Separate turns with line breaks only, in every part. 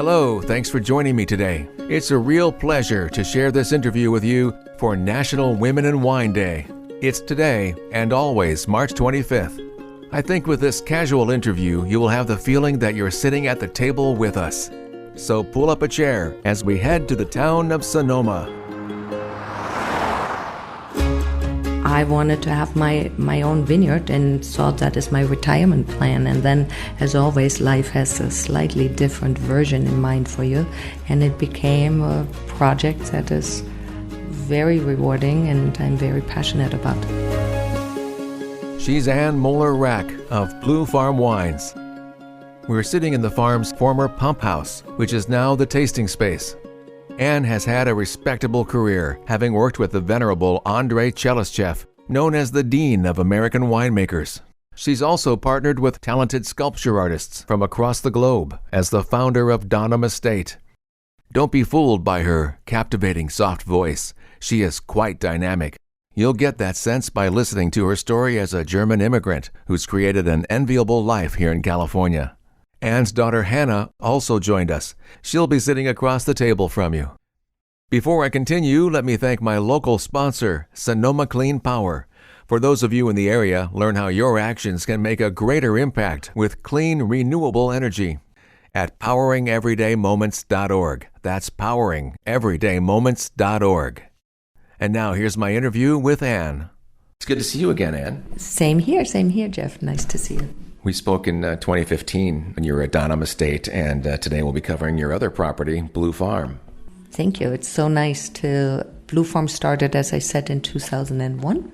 Hello, thanks for joining me today. It's a real pleasure to share this interview with you for National Women in Wine Day. It's today and always March 25th. I think with this casual interview, you will have the feeling that you're sitting at the table with us. So pull up a chair as we head to the town of Sonoma.
I wanted to have my own vineyard and saw that as my retirement plan. And then, as always, life has a slightly different version in mind for you. And it became a project that is very rewarding and I'm very passionate about.
She's Moller Racke of Blue Farm Wines. We're sitting in the farm's former pump house, which is now the tasting space. Anne has had a respectable career, having worked with the venerable Andrei Chelistchev, known as the Dean of American Winemakers. She's also partnered with talented sculpture artists from across the globe as the founder of Donum Estate. Don't be fooled by her captivating soft voice. She is quite dynamic. You'll get that sense by listening to her story as a German immigrant who's created an enviable life here in California. Anne's daughter Hannah also joined us. She'll be sitting across the table from you. Before I continue, let me thank my local sponsor, Sonoma Clean Power. For those of you in the area, learn how your actions can make a greater impact with clean, renewable energy at poweringeverydaymoments.org. That's poweringeverydaymoments.org. And now here's my interview with Anne. It's good to see you again, Anne.
Same here, Jeff. Nice to see you.
We spoke in 2015 when you were at Donum Estate, and today we'll be covering your other property, Blue Farm.
Thank you. It's so nice to... Blue Farm started, as I said, in 2001,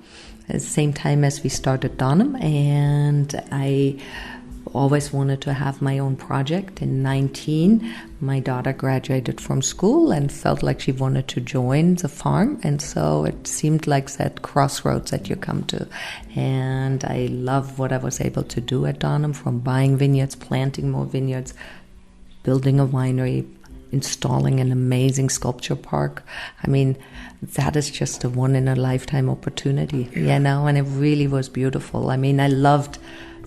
at the same time as we started Donum, and I always wanted to have my own project. In 19, my daughter graduated from school and felt like she wanted to join the farm, and so it seemed like that crossroads that you come to. And I love what I was able to do at Donum, from buying vineyards, planting more vineyards, building a winery, installing an amazing sculpture park. I mean, that is just a one-in-a-lifetime opportunity, and it really was beautiful. I mean, I loved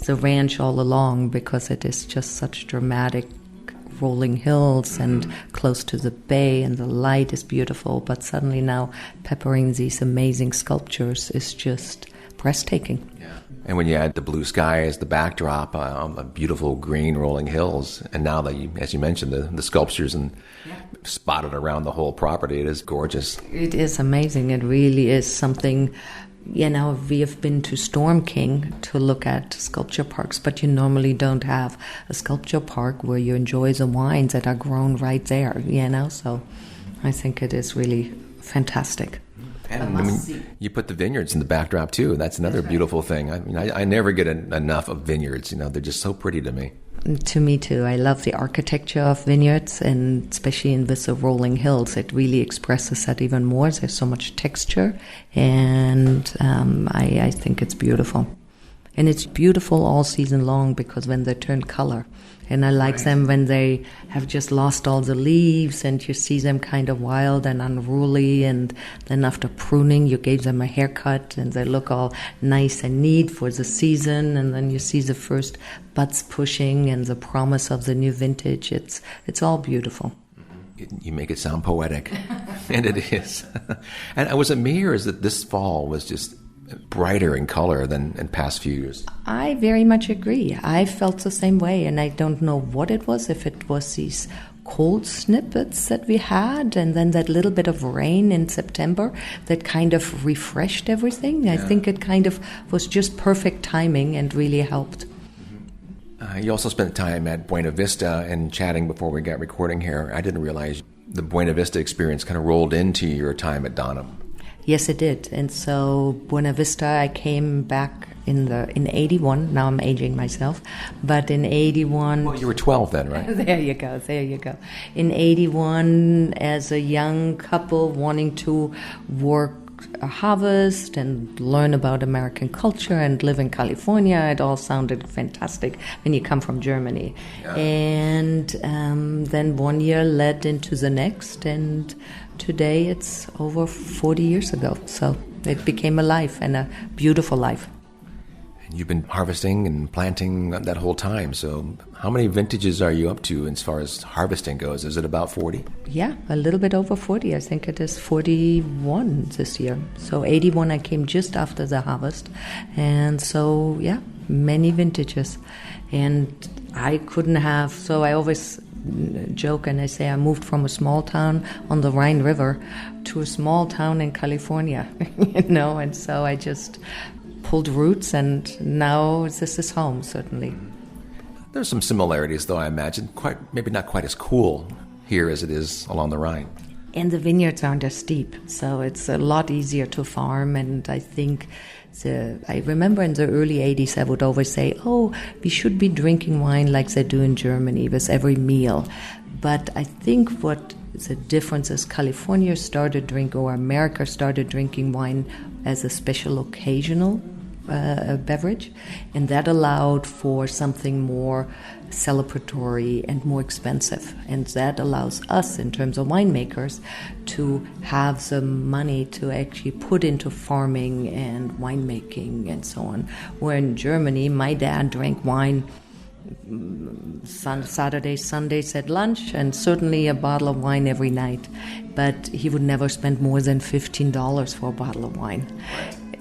the ranch all along because it is just such dramatic rolling hills and close to the bay, and the light is beautiful. But suddenly now peppering these amazing sculptures is just breathtaking.
Yeah. And when you add the blue sky as the backdrop, beautiful green rolling hills, and now that you, as you mentioned, the sculptures and spotted around the whole property, it is gorgeous.
It is amazing. It really is something. We have been to Storm King to look at sculpture parks, but you normally don't have a sculpture park where you enjoy the wines that are grown right there, So I think it is really fantastic.
And you put the vineyards in the backdrop too. That's another beautiful thing. I mean, I never get enough of vineyards. They're just so pretty to me.
To me too. I love the architecture of vineyards, and especially with the rolling hills, it really expresses that even more. There's so much texture, and I think it's beautiful. And it's beautiful all season long because when they turn color. And I like them when they have just lost all the leaves and you see them kind of wild and unruly, and then after pruning you gave them a haircut and they look all nice and neat for the season, and then you see the first buds pushing and the promise of the new vintage. It's all beautiful.
You make it sound poetic, and it is. And was it me, or is it this fall was just brighter in color than in past few years?
I very much agree. I felt the same way, and I don't know what it was, if it was these cold snippets that we had and then that little bit of rain in September that kind of refreshed everything. I think it kind of was just perfect timing and really helped.
You also spent time at Buena Vista, and chatting before we got recording here, I didn't realize the Buena Vista experience kind of rolled into your time at Donum.
Yes, it did. And so Buena Vista, I came back in 81. Now I'm aging myself. But in 81...
Well, you were 12 then, right?
There you go. In 81, as a young couple wanting to work a harvest and learn about American culture and live in California, it all sounded fantastic when you come from Germany. Yeah. And then one year led into the next, and today it's over 40 years ago. So it became a life, and a beautiful life.
You've been harvesting and planting that whole time. So how many vintages are you up to as far as harvesting goes? Is it about 40?
Yeah, a little bit over 40. I think it is 41 this year. So 81 I came just after the harvest. And so, yeah, many vintages. And I couldn't have, so I always joke and I say I moved from a small town on the Rhine River to a small town in California, and so I just pulled roots, and now this is home, certainly.
There's some similarities, though, I imagine. Maybe not quite as cool here as it is along the Rhine.
And the vineyards aren't as steep, so it's a lot easier to farm, and I think I remember in the early 80s I would always say, we should be drinking wine like they do in Germany with every meal. But I think what the difference is America started drinking wine as a special occasional beverage, and that allowed for something more celebratory and more expensive, and that allows us in terms of winemakers to have the money to actually put into farming and winemaking and so on. Where in Germany my dad drank wine Saturdays, Sundays at lunch, and certainly a bottle of wine every night, but he would never spend more than $15 for a bottle of wine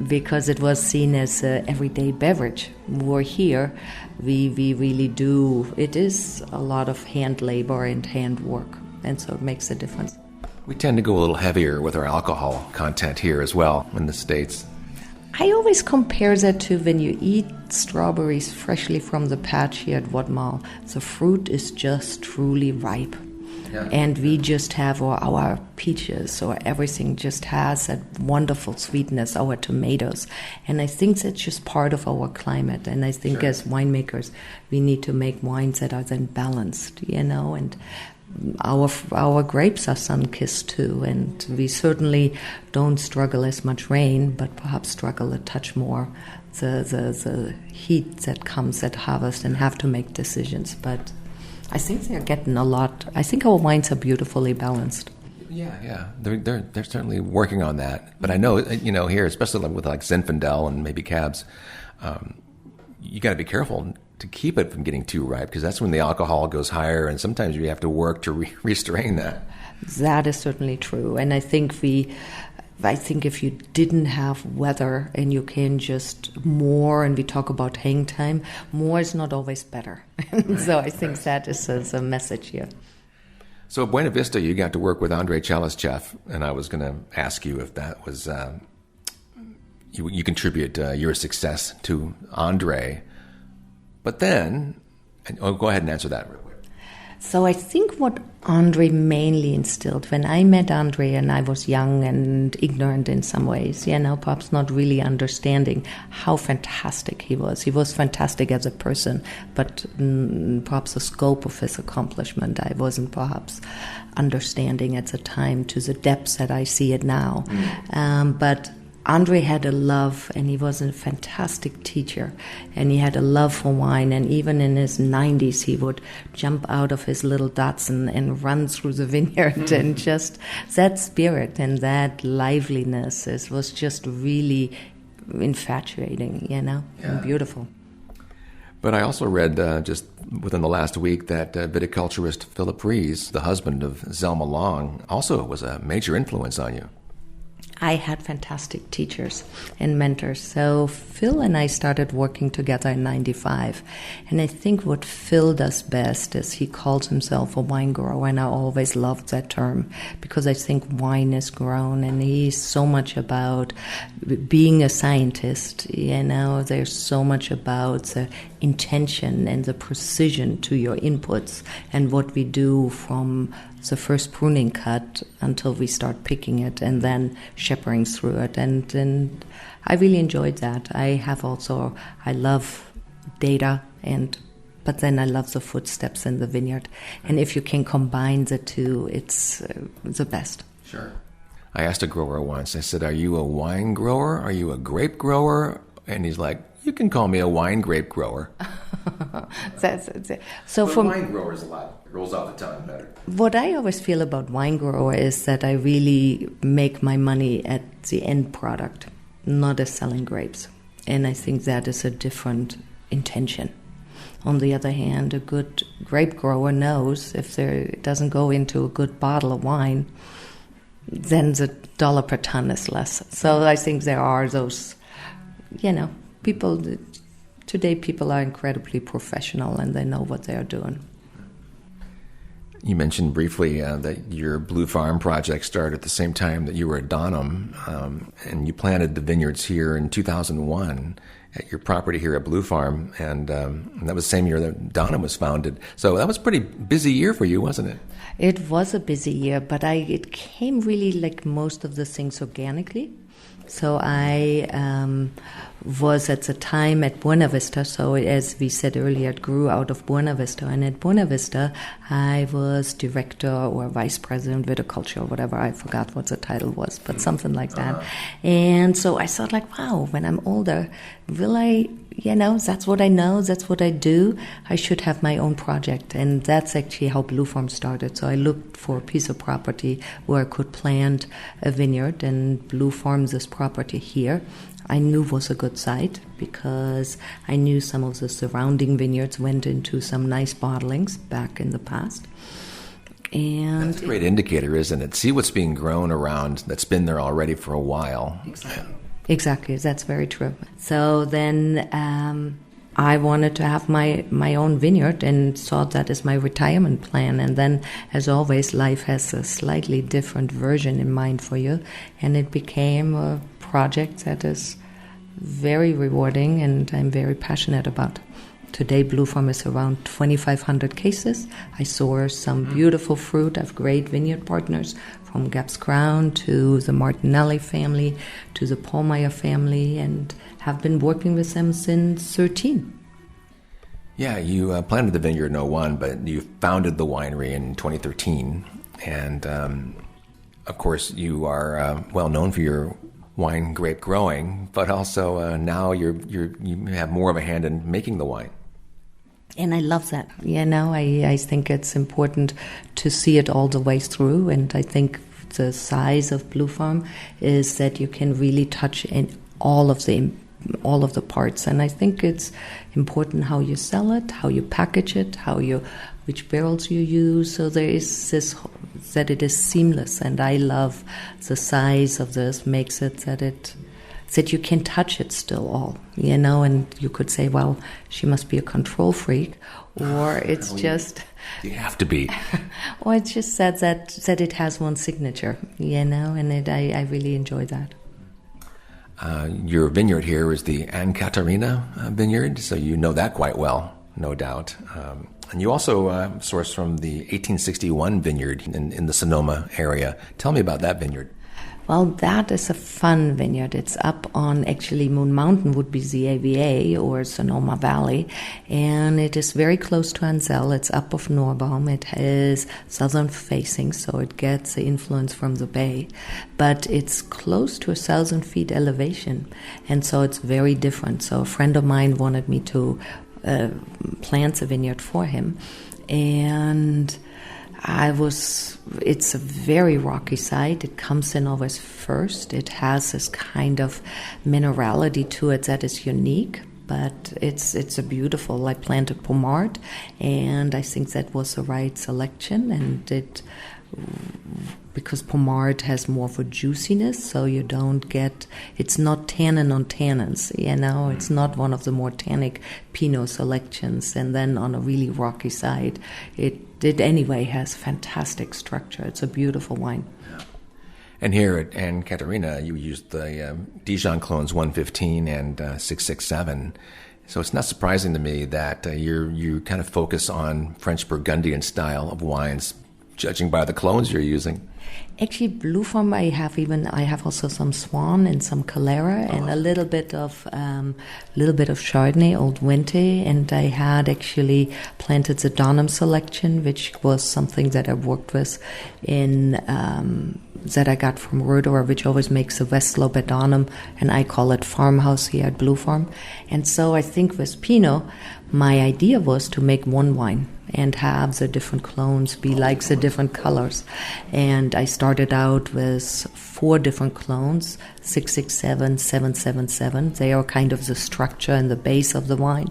because it was seen as an everyday beverage. We're here, we really do. It is a lot of hand labor and hand work, and so it makes a difference.
We tend to go a little heavier with our alcohol content here as well in the States.
I always compare that to when you eat strawberries freshly from the patch here at Woodmall. The fruit is just truly ripe. Yeah. And we just have our peaches, or everything just has that wonderful sweetness, our tomatoes. And I think that's just part of our climate. And I think as winemakers, we need to make wines that are then balanced, and our grapes are sun-kissed too. And we certainly don't struggle as much rain, but perhaps struggle a touch more the heat that comes at harvest and have to make decisions. But I think they're getting a lot. I think our wines are beautifully balanced.
Yeah. They're certainly working on that. But I know, here, especially with like Zinfandel and maybe Cabs, you got to be careful to keep it from getting too ripe, because that's when the alcohol goes higher, and sometimes you have to work to restrain that.
That is certainly true. And I think if you didn't have weather and you can just more, and we talk about hang time, more is not always better. So I think that is a message here.
So at Buena Vista, you got to work with Andrei Chalischev, and I was going to ask you if that was, you contribute your success to Andrei. But then, go ahead and answer that real quick.
So I think what Andrei mainly instilled, when I met Andrei and I was young and ignorant in some ways, perhaps not really understanding how fantastic he was. He was fantastic as a person, but perhaps the scope of his accomplishment I wasn't perhaps understanding at the time to the depths that I see it now. But Andrei had a love, and he was a fantastic teacher, and he had a love for wine, and even in his 90s he would jump out of his little Datsun and run through the vineyard, and just that spirit and that liveliness was just really infatuating, and beautiful.
But I also read just within the last week that viticulturist Philip Rees, the husband of Zelma Long, also was a major influence on you.
I had fantastic teachers and mentors. So Phil and I started working together in 95. And I think what Phil does best is he calls himself a wine grower. And I always loved that term because I think wine is grown. And he's so much about being a scientist. There's so much about the intention and the precision to your inputs and what we do from the first pruning cut until we start picking it and then shepherding through it. And I really enjoyed that. I love data, but then I love the footsteps in the vineyard. And if you can combine the two, it's the best.
Sure. I asked a grower once, I said, "Are you a wine grower? Are you a grape grower?" And he's like, "You can call me a wine grape grower."
So
for wine growers, a lot rolls off the tongue better.
What I always feel about wine grower is that I really make my money at the end product, not as selling grapes. And I think that is a different intention. On the other hand, a good grape grower knows if it doesn't go into a good bottle of wine, then the dollar per ton is less. So I think there are those, people. Today people are incredibly professional and they know what they're doing.
You mentioned briefly that your Blue Farm project started at the same time that you were at Donum, and you planted the vineyards here in 2001 at your property here at Blue Farm, and that was the same year that Donum was founded. So that was a pretty busy year for you, wasn't it?
It was a busy year, but it came really like most of the things organically. So I was at the time at Buena Vista. So as we said earlier, it grew out of Buena Vista. And at Buena Vista, I was director or vice president viticulture or whatever. I forgot what the title was, but something like that. And so I thought like, wow, when I'm older, will I, that's what I know, that's what I do. I should have my own project. And that's actually how Blue Farm started. So I looked for a piece of property where I could plant a vineyard, and Blue Farm, this property here, I knew was a good site because I knew some of the surrounding vineyards went into some nice bottlings back in the past. And
that's a great indicator, isn't it? See what's being grown around that's been there already for a while.
Exactly, that's very true. So then I wanted to have my own vineyard and thought that is my retirement plan. And then, as always, life has a slightly different version in mind for you. And it became a project that is very rewarding and I'm very passionate about. Today, Blue Farm is around 2,500 cases. I source some beautiful fruit. I have great vineyard partners from Gaps Crown to the Martinelli family to the Paulmeyer family, and have been working with them since 13.
Yeah, you planted the vineyard in 2001, but you founded the winery in 2013. And, of course, you are well known for your wine grape growing, but also now you have more of a hand in making the wine.
And I love that. I think it's important to see it all the way through. And I think the size of Blue Farm is that you can really touch in all of the parts. And I think it's important how you sell it, how you package it, which barrels you use. So there is this that it is seamless. And I love the size of this makes it that you can touch it still all, and you could say, well, she must be a control freak, or it's just...
You have to be.
Or it's just that it has one signature, and I really enjoy that.
Your vineyard here is the Anne Caterina vineyard, so you know that quite well, no doubt. And you also source from the 1861 vineyard in the Sonoma area. Tell me about that vineyard.
Well, that is a fun vineyard. It's up on, actually, Moon Mountain would be the AVA or Sonoma Valley, and it is very close to Ansel. It's up of Norbaum. It is southern facing, so it gets the influence from the bay, but it's close to 1,000 feet elevation, and so it's very different. So a friend of mine wanted me to plant a vineyard for him, and it's a very rocky site. It comes in always first. It has this kind of minerality to it that is unique, but it's a beautiful. I planted Pommard, and I think that was the right selection, and because Pommard has more of a juiciness, so you don't get, it's not tannin on tannins, it's not one of the more tannic Pinot selections. And then on a really rocky side, it anyway has fantastic structure. It's a beautiful wine.
And here at Anne Caterina, you used the Dijon clones 115 and 667. So it's not surprising to me that you kind of focus on French Burgundian style of wines, judging by the clones you're using.
Actually, Blue Farm, I have also some Swan and some Calera and a little bit of Chardonnay, Old Wente, and I had actually planted the Donum selection, which was something that I worked with in that I got from Roederer, which always makes the West Slope at Donum, and I call it farmhouse here at Blue Farm. And so I think with Pinot, my idea was to make one wine and have the different clones be like the different colors. And I started out with 4 different clones, 667, 777. They are kind of the structure and the base of the wine.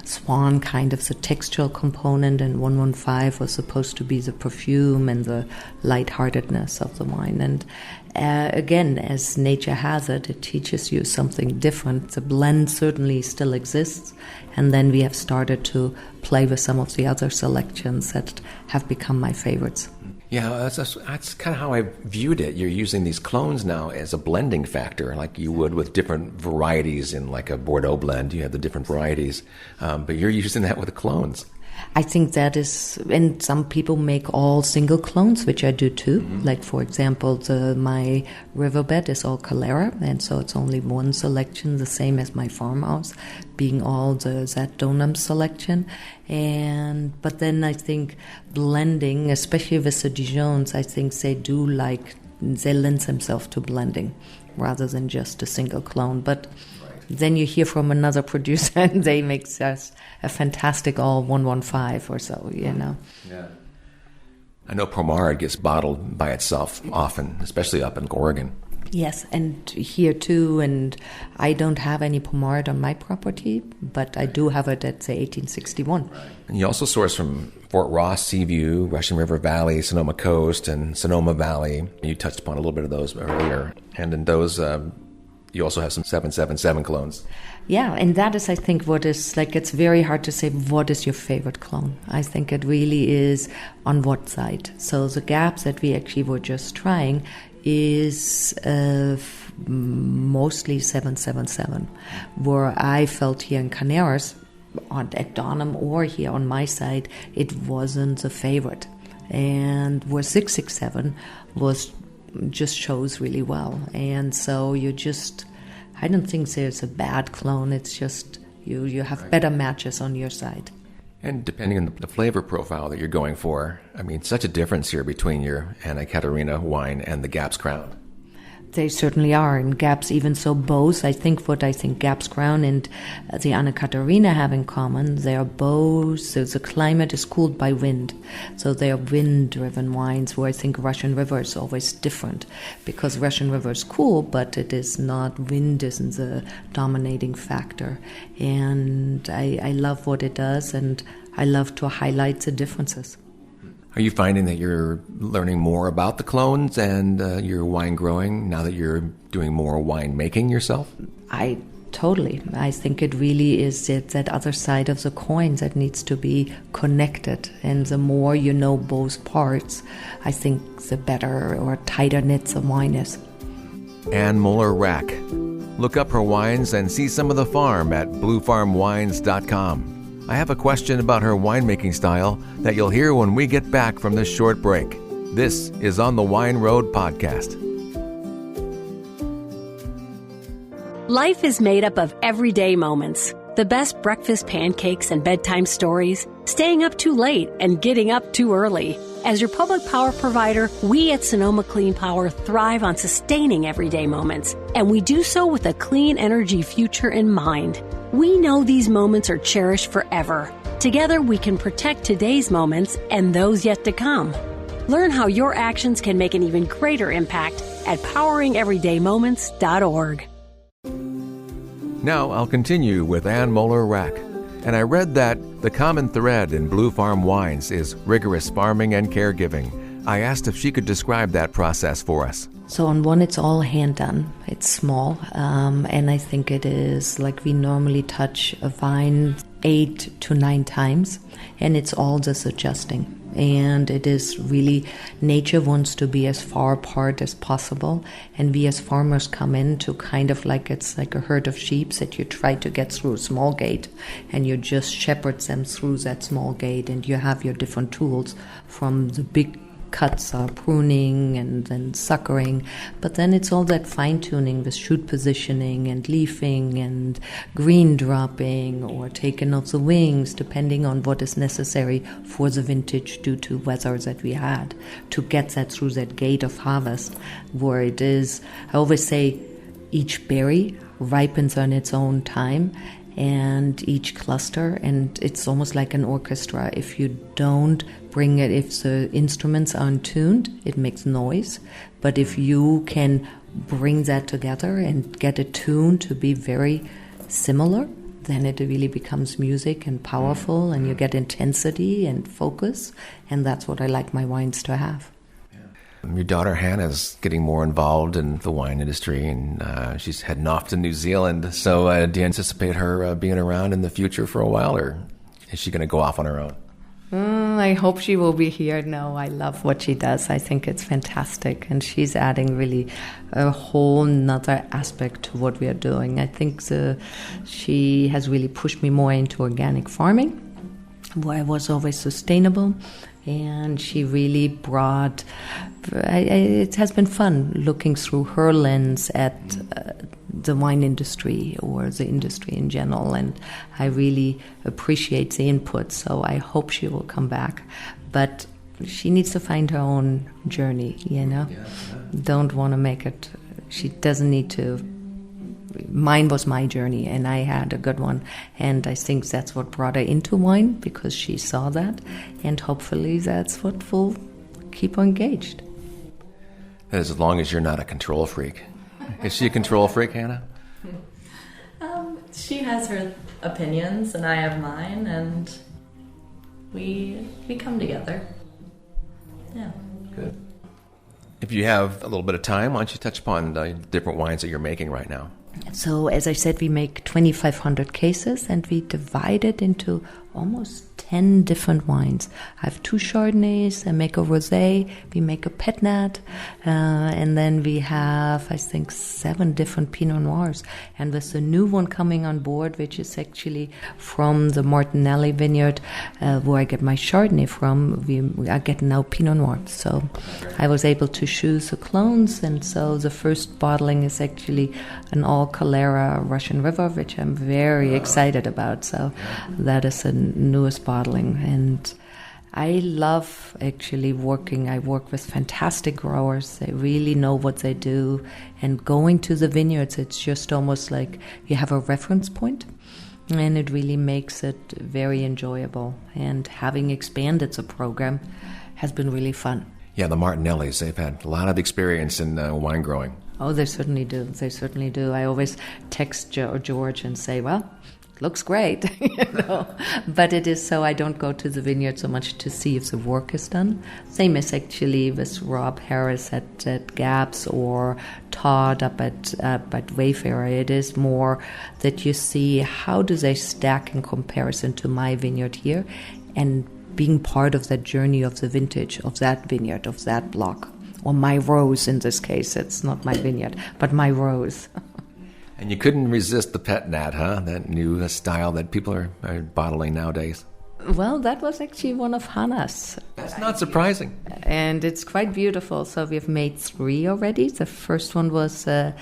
Swan, kind of the textural component, and 115 was supposed to be the perfume and the lightheartedness of the wine. And again, as nature has it, it teaches you something different. The blend certainly still exists, and then we have started to play with some of the other selections that have become my favorites.
Yeah, that's kind of how I viewed it. You're using these clones now as a blending factor, like you would with different varieties in like a Bordeaux blend. You have the different varieties, but you're using that with the clones.
I think that is, and some people make all single clones, which I do too. Mm-hmm. Like, for example, my riverbed is all Calera, and so it's only one selection, the same as my farmhouse, being all that Donum selection. But then I think blending, especially with the Dijons, I think they lend themselves to blending rather than just a single clone. But then you hear from another producer and they make just a fantastic all 115 or so, you know.
Yeah. I know Pomard gets bottled by itself often, especially up in Oregon.
Yes, and here too, and I don't have any Pomard on my property, but I do have it at, say, 1861.
Right. And you also source from Fort Ross, Seaview, Russian River Valley, Sonoma Coast, and Sonoma Valley. You touched upon a little bit of those earlier. And in those, you also have some 777 clones.
Yeah, and that is, I think, what is, like, it's very hard to say what is your favorite clone. I think it really is on what side. So the gaps that we actually were just trying is mostly 777, where I felt here in Canaris, at Donum or here on my side, it wasn't the favorite. And where 667 just shows really well. And so I don't think there's a bad clone. It's just you have better matches on your side.
And depending on the flavor profile that you're going for, I mean, such a difference here between your Anna Caterina wine and the Gaps Crown.
They certainly are, and Gaps even so both. I think Gaps Crown and the Anna Caterina have in common, they are both, so the climate is cooled by wind. So they are wind-driven wines, where I think Russian River is always different, because Russian River is cool, but it is not, wind isn't the dominating factor. And I love what it does, and I love to highlight the differences.
Are you finding that you're learning more about the clones and your wine growing now that you're doing more wine making yourself?
I think it really is that other side of the coin that needs to be connected. And the more you know both parts, I think the better or tighter knit the wine is.
Ann Moller Racke. Look up her wines and see some of the farm at bluefarmwines.com. I have a question about her winemaking style that you'll hear when we get back from this short break. This is On the Wine Road Podcast.
Life is made up of everyday moments. The best breakfast pancakes and bedtime stories, staying up too late and getting up too early. As your public power provider, we at Sonoma Clean Power thrive on sustaining everyday moments, and we do so with a clean energy future in mind. We know these moments are cherished forever. Together, we can protect today's moments and those yet to come. Learn how your actions can make an even greater impact at poweringeverydaymoments.org.
Now I'll continue with Ann Moller Racke. And I read that the common thread in Blue Farm Wines is rigorous farming and caregiving. I asked if she could describe that process for us.
So on one, it's all hand done. It's small, and I think it is like we normally touch a vine 8 to 9 times, and it's all just adjusting. And it is really, nature wants to be as far apart as possible, and we as farmers come in to kind of like, it's like a herd of sheep that you try to get through a small gate, and you just shepherd them through that small gate, and you have your different tools, from the big cuts are pruning and then suckering. But then it's all that fine-tuning, the shoot positioning and leafing and green dropping or taking off the wings, depending on what is necessary for the vintage due to weather that we had to get that through that gate of harvest where it is. I always say each berry ripens on its own time, and each cluster, and it's almost like an orchestra. If you don't bring it, if the instruments aren't tuned, it makes noise. But if you can bring that together and get it tuned to be very similar, then it really becomes music and powerful, and you get intensity and focus, and that's what I like my wines to have.
Your daughter Hannah's getting more involved in the wine industry, and she's heading off to New Zealand. So do you anticipate her being around in the future for a while, or is she going to go off on her own?
I hope she will be here. No, I love what she does. I think it's fantastic, and she's adding really a whole nother aspect to what we are doing. I think she has really pushed me more into organic farming, where I was always sustainable. And she really brought, it has been fun looking through her lens at the wine industry or the industry in general. And I really appreciate the input. So I hope she will come back. But she needs to find her own journey, you know. Yeah. Don't want to make it, she doesn't need to. Mine was my journey, and I had a good one. And I think that's what brought her into wine, because she saw that. And hopefully that's what will keep her engaged.
As long as you're not a control freak. Is she a control freak, Hannah?
She has her opinions, and I have mine, and we come together. Yeah.
Good. If you have a little bit of time, why don't you touch upon the different wines that you're making right now?
So, as I said, we make 2,500 cases, and we divide it into almost 10 different wines. I have 2 Chardonnays, I make a Rosé, we make a Pet Nat, and then we have, I think, 7 different Pinot Noirs. And with the new one coming on board, which is actually from the Nat'l vineyard, where I get my Chardonnay from, we are getting now Pinot Noir. So I was able to choose the clones, and so the first bottling is actually an all Calera Russian River, which I'm very excited about. So that is the newest bottling, and I love actually working. I work with fantastic growers. They really know what they do, and going to the vineyards, it's just almost like you have a reference point, and it really makes it very enjoyable. And having expanded the program has been really fun.
Yeah, the Martinellis, they've had a lot of experience in wine growing.
Oh, they certainly do. They certainly do. I always text George and say, well, looks great, you know. But it is so I don't go to the vineyard so much to see if the work is done. Same as actually with Rob Harris at Gaps or Todd up at Wayfarer. It is more that you see how do they stack in comparison to my vineyard here, and being part of that journey of the vintage of that vineyard, of that block. Or my rose in this case. It's not my vineyard, but my rose.
And you couldn't resist the Pet Nat, huh? That new style that people are bottling nowadays.
Well, that was actually one of Hannah's.
That's not surprising.
And it's quite beautiful. So we've made 3 already. The first one was a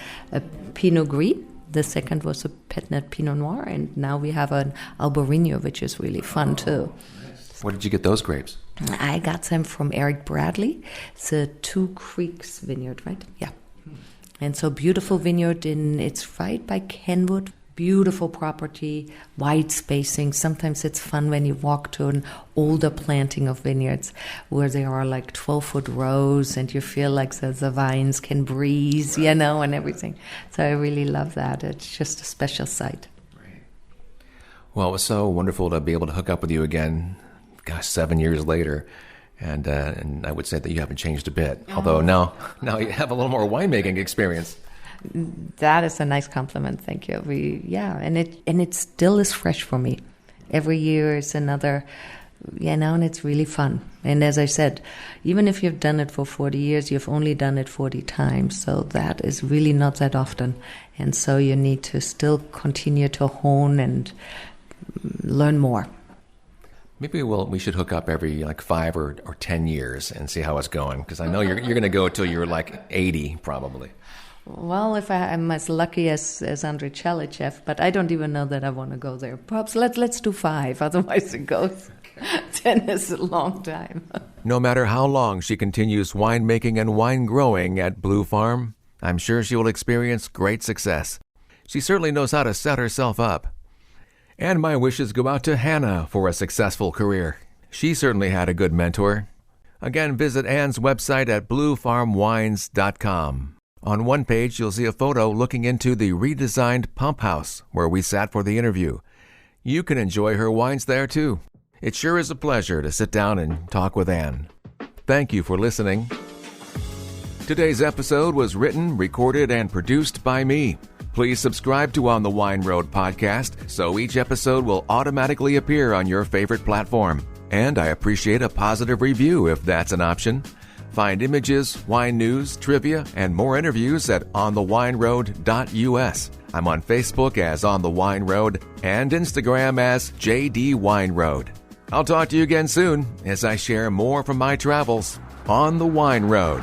Pinot Gris. The second was a Pet Nat Pinot Noir. And now we have an Albarino, which is really fun too.
Where did you get those grapes?
I got them from Eric Bradley. It's a Two Creeks vineyard, right? Yeah. And so beautiful vineyard, it's right by Kenwood. Beautiful property, wide spacing. Sometimes it's fun when you walk to an older planting of vineyards where there are like 12-foot rows and you feel like the vines can breathe, you know, and everything. So I really love that. It's just a special sight.
Right. Well, it was so wonderful to be able to hook up with you again. Gosh, 7 years later, and I would say that you haven't changed a bit. Although now you have a little more winemaking experience.
That is a nice compliment. Thank you. And it still is fresh for me. Every year is another, you know, and it's really fun. And as I said, even if you've done it for 40 years, you've only done it 40 times. So that is really not that often. And so you need to still continue to hone and learn more.
Maybe we should hook up every like 5 or 10 years and see how it's going, because I know you're going to go till you're like 80 probably.
Well, if I'm as lucky as Andrei Chalichev, but I don't even know that I want to go there. Perhaps let's do 5, otherwise it goes. 10 is a long time.
No matter how long she continues winemaking and wine growing at Blue Farm, I'm sure she will experience great success. She certainly knows how to set herself up. And my wishes go out to Hannah for a successful career. She certainly had a good mentor. Again, visit Anne's website at bluefarmwines.com. On one page, you'll see a photo looking into the redesigned pump house where we sat for the interview. You can enjoy her wines there too. It sure is a pleasure to sit down and talk with Anne. Thank you for listening. Today's episode was written, recorded, and produced by me. Please subscribe to On the Wine Road podcast so each episode will automatically appear on your favorite platform. And I appreciate a positive review if that's an option. Find images, wine news, trivia, and more interviews at onthewineroad.us. I'm on Facebook as On the Wine Road and Instagram as JD Wine Road. I'll talk to you again soon as I share more from my travels on the Wine Road.